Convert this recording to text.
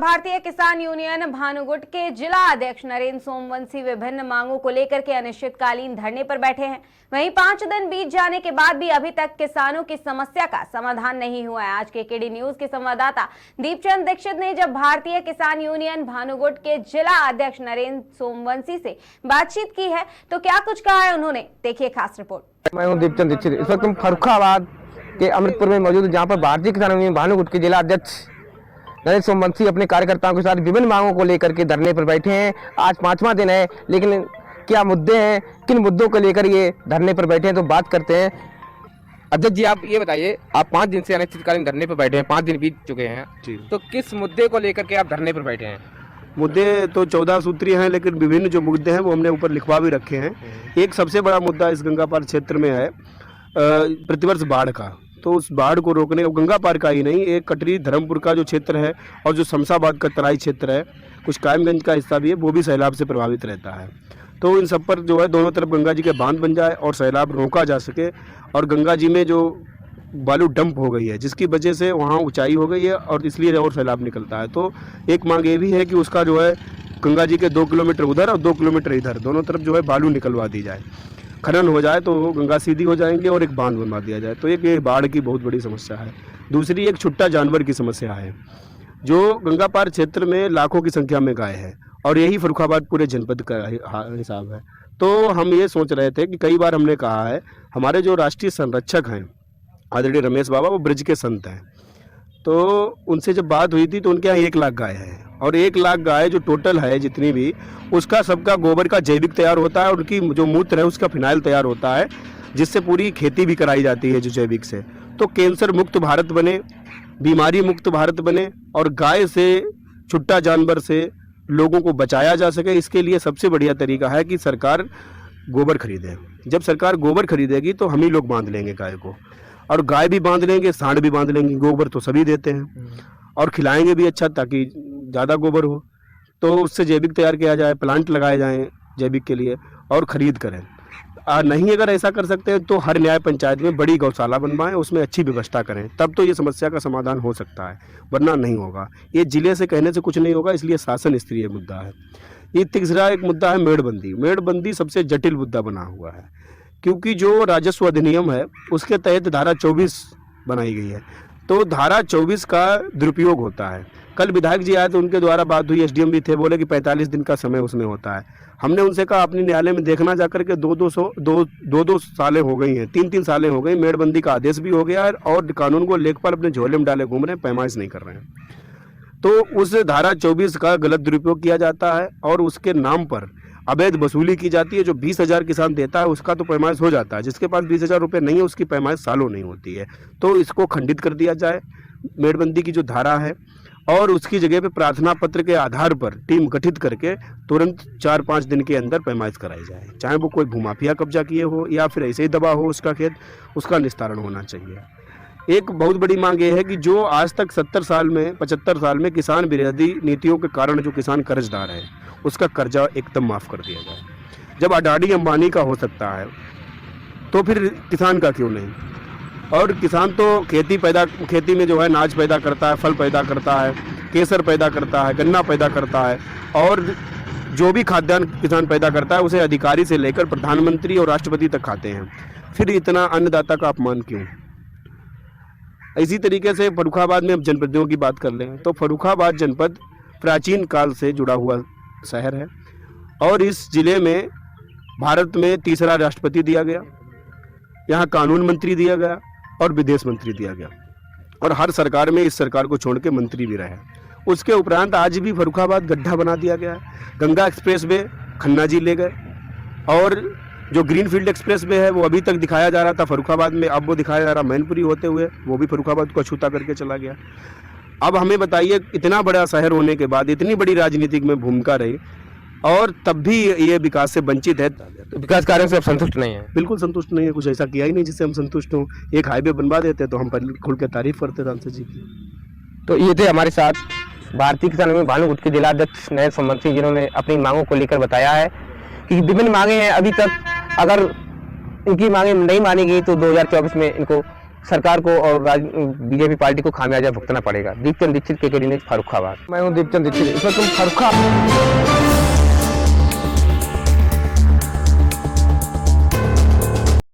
भारतीय किसान यूनियन भानुगुट के जिला अध्यक्ष नरेंद्र सोमवंशी विभिन्न मांगों को लेकर के अनिश्चितकालीन धरने पर बैठे हैं। वहीं 5 दिन बीत जाने के बाद भी अभी तक किसानों की समस्या का समाधान नहीं हुआ है। आज के केडी न्यूज के संवाददाता दीपचंद दीक्षित ने जब भारतीय किसान यूनियन भानुगुट के जिला अध्यक्ष नरेंद्र सोमवंशी से बातचीत की है तो क्या कुछ कहा है उन्होंने, देखिए खास रिपोर्ट। मैं हूं दीपचंद दीक्षित। इस वक्त हम फर्रुखाबाद के अमृतपुर में मौजूद, जहां पर भारतीय किसान यूनियन भानुगुट के जिला अध्यक्ष नरेंद्र सोमवंशी अपने कार्यकर्ताओं के साथ विभिन्न मांगों को लेकर के धरने पर बैठे हैं। आज 5वां दिन है, लेकिन क्या मुद्दे हैं, किन मुद्दों को लेकर ये धरने पर बैठे हैं, तो बात करते हैं। अध्यक्ष जी, आप ये बताइए, आप 5 दिन से अनिश्चितकालीन धरने पर बैठे हैं, 5 दिन बीत चुके हैं जी, तो किस मुद्दे को लेकर के आप धरने पर बैठे हैं? मुद्दे तो 14 सूत्रीय हैं, लेकिन विभिन्न जो मुद्दे हैं वो हमने ऊपर लिखवा भी रखे हैं। एक सबसे बड़ा मुद्दा इस गंगा पार क्षेत्र में है प्रतिवर्ष बाढ़ का। तो उस बाढ़ को रोकने, गंगा पार का ही नहीं, एक कटरी धर्मपुर का जो क्षेत्र है और जो शमशाबाद का तराई क्षेत्र है, कुछ कायमगंज का हिस्सा भी है, वो भी सैलाब से प्रभावित रहता है। तो इन सब पर जो है दोनों तरफ गंगा जी के बांध बन जाए और सैलाब रोका जा सके। और गंगा जी में जो बालू डंप हो गई है, जिसकी वजह से वहाँ ऊंचाई हो गई है और इसलिए और सैलाब निकलता है। तो एक मांग ये भी है कि उसका जो है गंगा जी के 2 किलोमीटर उधर और 2 किलोमीटर इधर, दोनों तरफ जो है बालू निकलवा दी जाए, खनन हो जाए तो गंगा सीधी हो जाएंगे और एक बांध बनवा दिया जाए। तो एक ये बाढ़ की बहुत बड़ी समस्या है। दूसरी एक छुट्टा जानवर की समस्या है। जो गंगा पार क्षेत्र में लाखों की संख्या में गाय है और यही फर्रुखाबाद पूरे जनपद का हिसाब है। तो हम ये सोच रहे थे कि कई बार हमने कहा है, हमारे जो राष्ट्रीय संरक्षक हैं आदरणीय रमेश बाबा, वो ब्रज के संत हैं। तो उनसे जब बात हुई थी तो उनके यहाँ 1 लाख गाय है और 1 लाख गाय जो टोटल है जितनी भी, उसका सबका गोबर का जैविक तैयार होता है और उनकी जो मूत्र है उसका फिनाइल तैयार होता है, जिससे पूरी खेती भी कराई जाती है जो जैविक से। तो कैंसर मुक्त भारत बने, बीमारी मुक्त भारत बने और गाय से, छुट्टा जानवर से लोगों को बचाया जा सके। इसके लिए सबसे बढ़िया तरीका है कि सरकार गोबर खरीदे। जब सरकार गोबर खरीदेगी तो हम ही लोग बांध लेंगे गाय को, और गाय भी बांध लेंगे, सांड भी बांध लेंगे। गोबर तो सभी देते हैं और खिलाएंगे भी अच्छा, ताकि ज़्यादा गोबर हो। तो उससे जैविक तैयार किया जाए, प्लांट लगाए जाएं जैविक के लिए और ख़रीद करें। नहीं अगर ऐसा कर सकते हैं तो हर न्याय पंचायत में बड़ी गौशाला बनवाएं, उसमें अच्छी व्यवस्था करें, तब तो ये समस्या का समाधान हो सकता है, वरना नहीं होगा। ये जिले से कहने से कुछ नहीं होगा, इसलिए शासन स्तरीय मुद्दा है। ये तीसरा एक मुद्दा है मेड़बंदी। मेड़बंदी सबसे जटिल मुद्दा बना हुआ है, क्योंकि जो राजस्व अधिनियम है उसके तहत धारा 24 बनाई गई है। तो धारा 24 का दुरुपयोग होता है। कल विधायक जी आए तो उनके द्वारा बात हुई, एसडीएम भी थे, बोले कि 45 दिन का समय उसमें होता है। हमने उनसे कहा अपनी न्यायालय में देखना जाकर के 2 सालें हो गई हैं, 3 सालें हो गई, मेड़बंदी का आदेश भी हो गया है और कानून को लेखपाल अपने झोले में डाले घूम रहे हैं, पैमाइश नहीं कर रहे हैं। तो उस धारा 24 का गलत दुरुपयोग किया जाता है और उसके नाम पर अवैध वसूली की जाती है। जो 20,000 किसान देता है उसका तो पैमाइश हो जाता है, जिसके पास 20,000 रुपये नहीं है उसकी पैमाइश सालों नहीं होती है। तो इसको खंडित कर दिया जाए, मेड़बंदी की जो धारा है, और उसकी जगह पे प्रार्थना पत्र के आधार पर टीम गठित करके तुरंत 4-5 दिन के अंदर पैमाइश कराई जाए। चाहे वो कोई भूमाफिया कब्जा किए हो या फिर ऐसे ही दबा हो उसका खेत, उसका निस्तारण होना चाहिए। एक बहुत बड़ी मांग ये है कि जो आज तक 75 साल में किसान विरोधी नीतियों के कारण जो किसान कर्जदार है उसका कर्जा एकदम माफ़ कर दिया जाए। जब अडानी अंबानी का हो सकता है तो फिर किसान का क्यों नहीं? और किसान तो खेती में जो है अनाज पैदा करता है, फल पैदा करता है, केसर पैदा करता है, गन्ना पैदा करता है, और जो भी खाद्यान्न किसान पैदा करता है उसे अधिकारी से लेकर प्रधानमंत्री और राष्ट्रपति तक खाते हैं। फिर इतना अन्नदाता का अपमान क्यों? इसी तरीके से फर्रुखाबाद में अब जनपदों की बात कर लें तो फर्रुखाबाद जनपद प्राचीन काल से जुड़ा हुआ शहर है और इस जिले में भारत में 3रा राष्ट्रपति दिया गया, यहाँ कानून मंत्री दिया गया और विदेश मंत्री दिया गया, और हर सरकार में इस सरकार को छोड़ के मंत्री भी रहे। उसके उपरांत आज भी फर्रुखाबाद गड्ढा बना दिया गया है। गंगा एक्सप्रेस वे खन्ना जी ले गए, और जो ग्रीनफील्ड एक्सप्रेस वे है वो अभी तक दिखाया जा रहा था फर्रुखाबाद में, अब वो दिखाया जा रहा मैनपुरी होते हुए, वो भी फर्रुखाबाद को अछूता करके चला गया। अब हमें बताइए, इतना बड़ा शहर होने के बाद इतनी बड़ी राजनीतिक में भूमिका रही और तब भी ये विकास से वंचित है। तो विकास कार्यों से आप संतुष्ट नहीं है? बिल्कुल संतुष्ट नहीं है, कुछ ऐसा किया ही नहीं जिससे हम संतुष्ट हों। एक हाईवे बनवा देते तो हम खुल के तारीफ करते सांसद जी की। तो ये थे हमारे साथ भारतीय किसान यूनियन भानुगुट के जिला अध्यक्ष नरेंद्र सोमवंशी, जिन्होंने अपनी मांगों को लेकर बताया है कि विभिन्न मांगे हैं। अभी तक अगर इनकी मांगे नहीं मानी गई तो 2024 में इनको सरकार को और बीजेपी पार्टी को खामियाजा भुगतना पड़ेगा। दीपचंद दीक्षित, के न्यूज़, फर्रुखाबाद। मैं हूँ दीपचंद दीक्षित। इस वक्त हम फर्रुखाबाद